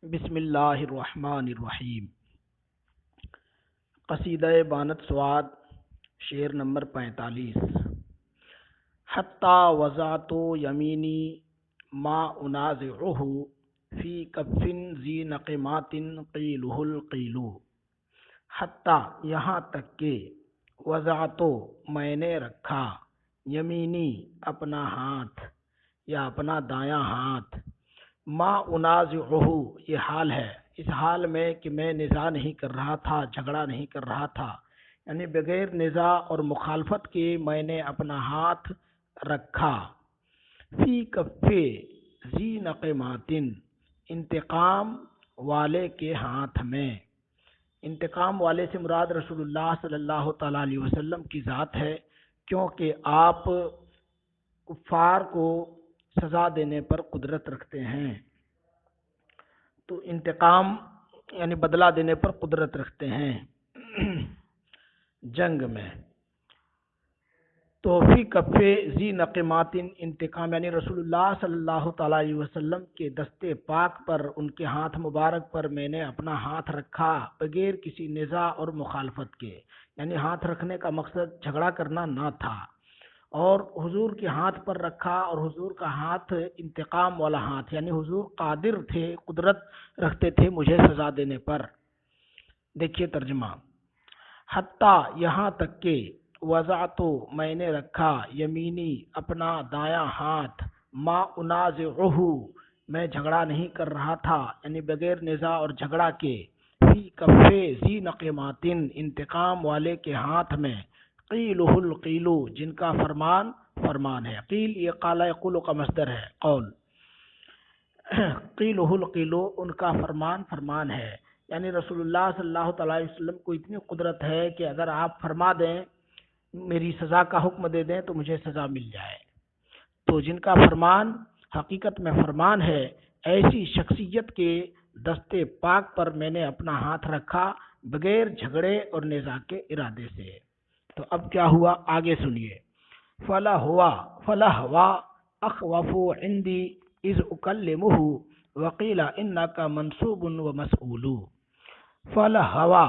بسم اللہ الرحمن الرحیم۔ قصیدہ بانت سواد، شعر نمبر 45۔ حتی وضعت یمینی ما انازعہ فی کف ذی نقمات قیلہ القیل۔ حتی یہاں تک کہ وضعت میں نے رکھا، یمینی اپنا ہاتھ یا اپنا دایاں ہاتھ، ما انازعہ یہ حال ہے، اس حال میں کہ میں نزاع نہیں کر رہا تھا، جھگڑا نہیں کر رہا تھا، یعنی بغیر نزاع اور مخالفت کے میں نے اپنا ہاتھ رکھا، فی کفے ذی نقمات انتقام والے کے ہاتھ میں۔ انتقام والے سے مراد رسول اللہ صلی اللہ تعالیٰ علیہ وسلم کی ذات ہے، کیونکہ آپ کفار کو سزا دینے پر قدرت رکھتے ہیں، تو انتقام یعنی بدلہ دینے پر قدرت رکھتے ہیں جنگ میں۔ تو فی کفے ذی نقمات انتقام یعنی رسول اللہ صلی اللہ تعالیٰ علیہ وسلم کے دستے پاک پر، ان کے ہاتھ مبارک پر میں نے اپنا ہاتھ رکھا بغیر کسی نزاع اور مخالفت کے، یعنی ہاتھ رکھنے کا مقصد جھگڑا کرنا نہ تھا، اور حضور کے ہاتھ پر رکھا، اور حضور کا ہاتھ انتقام والا ہاتھ، یعنی حضور قادر تھے، قدرت رکھتے تھے مجھے سزا دینے پر۔ دیکھیے ترجمہ۔ حتیٰ یہاں تک کہ وضعت میں نے رکھا، یمینی اپنا دایاں ہاتھ، ما انازعہ میں جھگڑا نہیں کر رہا تھا، یعنی بغیر نزاع اور جھگڑا کے، فی کفے ذی نقمات انتقام والے کے ہاتھ میں، قیلہ القیل جن کا فرمان فرمان ہے۔ قیل یہ قال یقول کا مصدر ہے، قول، قیلہ القیل ان کا فرمان فرمان ہے، یعنی رسول اللہ صلی اللہ تعالیٰ علیہ وسلم کو اتنی قدرت ہے کہ اگر آپ فرما دیں، میری سزا کا حکم دے دیں تو مجھے سزا مل جائے۔ تو جن کا فرمان حقیقت میں فرمان ہے، ایسی شخصیت کے دستے پاک پر میں نے اپنا ہاتھ رکھا بغیر جھگڑے اور نزاع کے ارادے سے۔ تو اب کیا ہوا آگے سنیے۔ فلا ہوا اخوف عندی اذ اکلمہ وقیل انک منصوب و مسئول۔ فلا ہوا،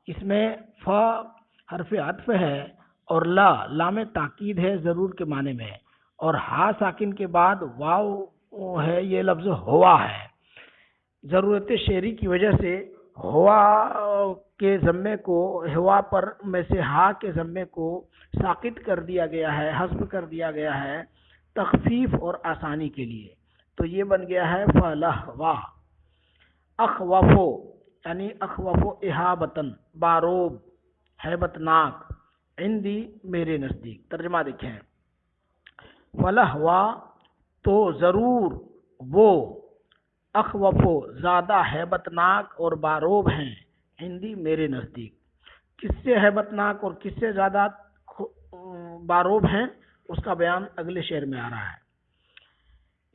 اس میں ف حرف عطف ہے اور لا لام تاکید ہے ضرور کے معنی میں، اور ہا ساکن کے بعد واو ہے، یہ لفظ ہوا ہے۔ ضرورت شعری کی وجہ سے ہوا کے ضمے کو، ہوا پر میں سے ہا کے ضمے کو ساقط کر دیا گیا ہے، حذف کر دیا گیا ہے تخفیف اور آسانی کے لیے، تو یہ بن گیا ہے فلہوا۔ اخوفو یعنی اخوفو احابتن باروب، ہیبت ناک، عندی میرے نزدیک۔ ترجمہ دیکھیں۔ فلہوا تو ضرور وہ، اخوفو زیادہ ہیبت ناک اور باروب ہیں، عندی میرے نزدیک۔ کس سے ہیبت ناک اور کس سے زیادہ باروب ہیں اس کا بیان اگلے شعر میں آ رہا ہے۔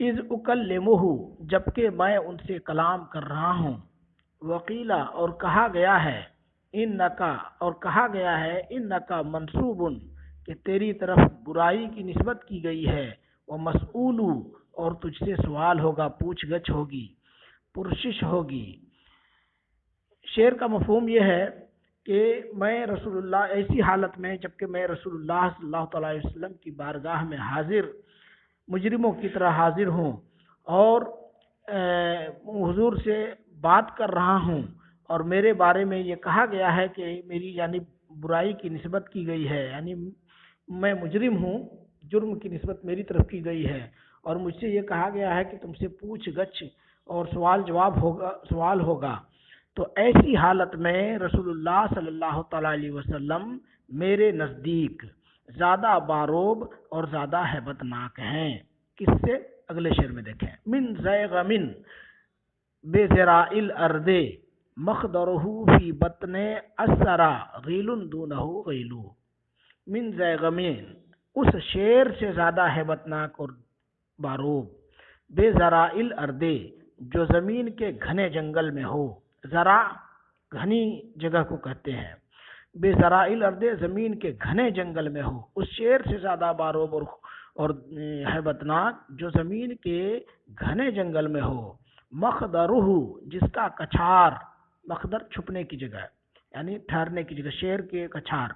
اذ اکلمہ جبکہ میں ان سے کلام کر رہا ہوں، وقیلا اور کہا گیا ہے، انکا اور کہا گیا ہے، انکا منصوبن کہ تیری طرف برائی کی نسبت کی گئی ہے، وہ مسئول اور تجھ سے سوال ہوگا، پوچھ گچھ ہوگی، پرسش ہوگی۔ شعر کا مفہوم یہ ہے کہ میں رسول اللہ ایسی حالت میں، جبکہ میں رسول اللہ صلی اللہ تعالیٰ علیہ وسلم کی بارگاہ میں حاضر، مجرموں کی طرح حاضر ہوں، اور حضور سے بات کر رہا ہوں، اور میرے بارے میں یہ کہا گیا ہے کہ میری یعنی برائی کی نسبت کی گئی ہے، یعنی میں مجرم ہوں، جرم کی نسبت میری طرف کی گئی ہے، اور مجھ سے یہ کہا گیا ہے کہ تم سے پوچھ گچھ اور سوال ہوگا۔ تو ایسی حالت میں رسول اللہ صلی اللہ تعالیٰ علیہ وسلم میرے نزدیک زیادہ باروب اور زیادہ ہیبت ناک ہیں۔ کس سے؟ اگلے شعر میں دیکھیں۔ من زیغمن بے ذراء الارض مخدرہ فی بطن اسرا غیل دونہ غیل۔ من زیغمن اس شیر سے زیادہ ہیبت ناک اور باروب، بے ذراء الارض جو زمین کے گھنے جنگل میں ہو، ذرا گھنی جگہ کو کہتے ہیں، بے ذراء الارض زمین کے گھنے جنگل میں ہو، اس شیر سے زیادہ باروب اور ہیبت ناک جو زمین کے گھنے جنگل میں ہو، مخدرہ جس کا کچھار، مخدر چھپنے کی جگہ یعنی ٹھہرنے کی جگہ، شیر کے کچھار،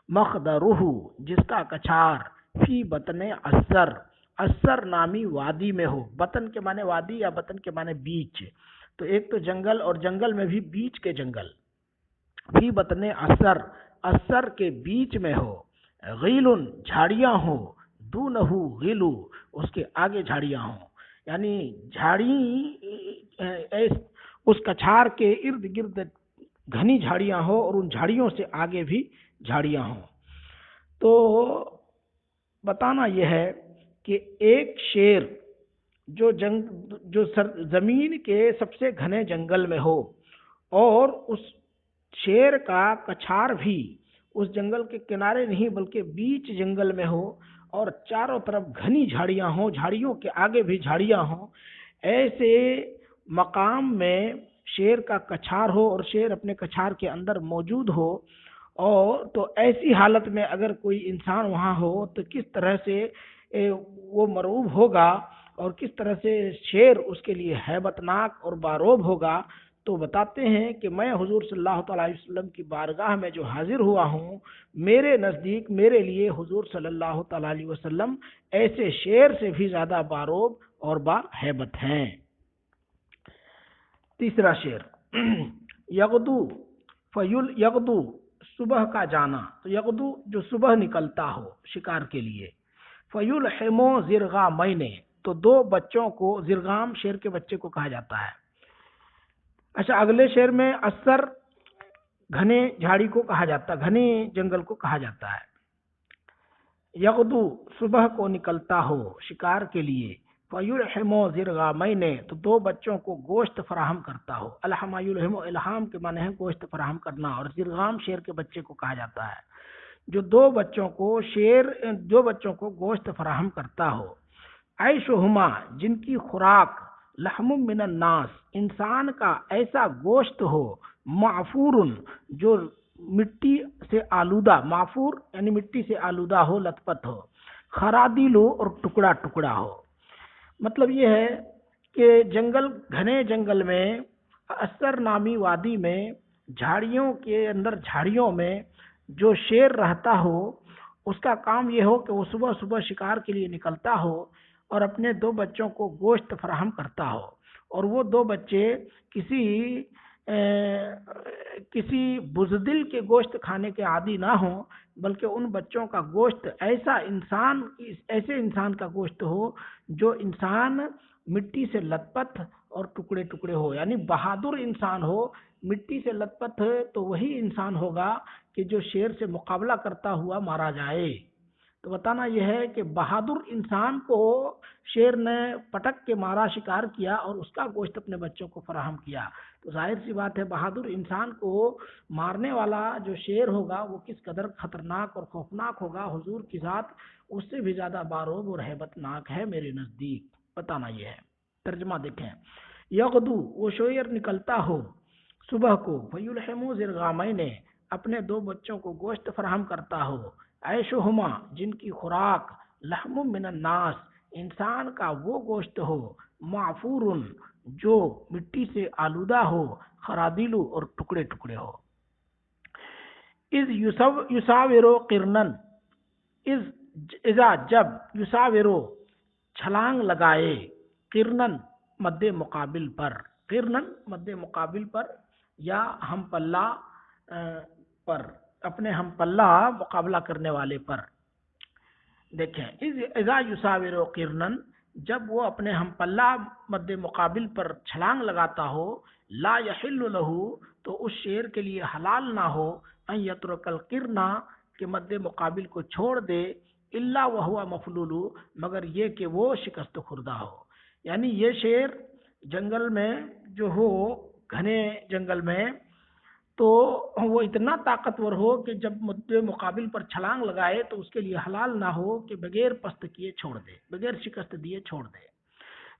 مخدرہ جس کا کچھار، فی بطن اثر، اثر نامی وادی میں ہو، بطن کے معنی وادی یا بطن کے معنی بیچ، تو ایک تو جنگل اور جنگل میں بھی بیچ کے جنگل، فی بطن اثر، اثر کے بیچ میں ہو، غیل جھاڑیاں ہو، دونہ غلو اس کے آگے جھاڑیاں ہوں، یعنی جھاڑی اس کچھار کے ارد گرد گھنی جھاڑیاں ہو اور ان جھاڑیوں سے آگے بھی جھاڑیاں ہوں۔ تو بتانا یہ ہے کہ ایک شیر جو زمین کے سب سے گھنے جنگل میں ہو اور اس شیر کا کچھار بھی اس جنگل کے کنارے نہیں بلکہ بیچ جنگل میں ہو اور چاروں طرف گھنی جھاڑیاں ہوں، جھاڑیوں کے آگے بھی جھاڑیاں ہوں، ایسے مقام میں شیر کا کچھار ہو اور شیر اپنے کچھار کے اندر موجود ہو، اور تو ایسی حالت میں اگر کوئی انسان وہاں ہو تو کس طرح سے وہ مرعوب ہوگا اور کس طرح سے شیر اس کے لیے ہیبت ناک اور باروب ہوگا۔ تو بتاتے ہیں کہ میں حضور صلی اللہ تعالیٰ علیہ وسلم کی بارگاہ میں جو حاضر ہوا ہوں، میرے نزدیک میرے لیے حضور صلی اللہ تعالیٰ علیہ وسلم ایسے شیر سے بھی زیادہ باروب اور با ہیبت ہیں۔ تیسرا شعر، یغدو یغدو صبح کا جانا، تو یغدو جو صبح نکلتا ہو شکار کے لیے، فیلحمو زرغامین، تو دو بچوں کو، زرغام شیر کے بچے کو کہا جاتا ہے۔ اچھا، اگلے شعر میں اثر گھنے جھاڑی کو کہا جاتا ہے، گھنے جنگل کو کہا جاتا ہے۔ یغدو صبح کو نکلتا ہو شکار کے لیے، فیلحمو زرغامین، تو دو بچوں کو گوشت فراہم کرتا ہو۔ الحم یلحم، الہام کے معنی ہے گوشت فراہم کرنا، اور زرغام شیر کے بچے کو کہا جاتا ہے جو دو بچوں کو گوشت فراہم کرتا ہو۔ عیشہما، جن کی خوراک، لحم من الناس، انسان کا ایسا گوشت ہو، معفور جو مٹی سے آلودہ، معفور یعنی مٹی سے آلودہ ہو، لت پت ہو، خرادیلو اور ٹکڑا ٹکڑا ہو۔ مطلب یہ ہے کہ گھنے جنگل میں، اثر نامی وادی میں، جھاڑیوں کے اندر، جھاڑیوں میں جو شیر رہتا ہو، اس کا کام یہ ہو کہ وہ صبح صبح شکار کے لیے نکلتا ہو اور اپنے دو بچوں کو گوشت فراہم کرتا ہو، اور وہ دو بچے کسی بزدل کے گوشت کھانے کے عادی نہ ہوں، بلکہ ان بچوں کا گوشت ایسے انسان کا گوشت ہو جو انسان مٹی سے لت پت اور ٹکڑے ٹکڑے ہو، یعنی بہادر انسان ہو۔ مٹی سے لت پت تو وہی انسان ہوگا کہ جو شیر سے مقابلہ کرتا ہوا مارا جائے۔ تو بتانا یہ ہے کہ بہادر انسان کو شیر نے پٹک کے مارا، شکار کیا اور اس کا گوشت اپنے بچوں کو فراہم کیا، تو ظاہر سی بات ہے بہادر انسان کو مارنے والا جو شیر ہوگا وہ کس قدر خطرناک اور خوفناک ہوگا۔ حضور کی ذات اس سے بھی زیادہ باروب اور ہیبت ناک ہے میرے نزدیک، بتانا یہ ہے۔ ترجمہ دیکھیں، یغدو وہ شیر نکلتا ہو صبح کو، فیلحمو زرغامین اپنے دو بچوں کو گوشت فراہم کرتا ہو، عیشہما جن کی خوراک، لحم من الناس انسان کا وہ گوشت ہو، معفور جو مٹی سے آلودہ ہو، خرادیلو اور ٹکڑے ٹکڑے ہو۔ اذ یساورو قرنن، اذا جب، یساورو چھلانگ لگائے، قرنن مد مقابل پر، قرنن مد مقابل پر یا ہم پلہ پر، اپنے ہم پلہ مقابلہ کرنے والے پر۔ دیکھیں، اذا یساورو قرنن، جب وہ اپنے ہم پلہ مد مقابل پر چھلانگ لگاتا ہو، لا یحل لہ، تو اس شیر کے لیے حلال نہ ہو، ان یترک القرنا، کہ مد مقابل کو چھوڑ دے، الا وہو مفلول، مگر یہ کہ وہ شکست خوردہ ہو۔ یعنی یہ شیر جنگل میں جو ہو، گھنے جنگل میں، تو وہ اتنا طاقتور ہو کہ جب مد مقابل پر چھلانگ لگائے تو اس کے لیے حلال نہ ہو کہ بغیر پست کیے چھوڑ دے، بغیر شکست دیے چھوڑ دے۔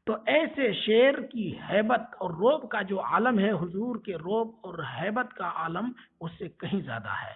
تو ایسے شیر کی ہیبت اور روب کا جو عالم ہے، حضور کے روب اور ہیبت کا عالم اس سے کہیں زیادہ ہے۔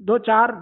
2-4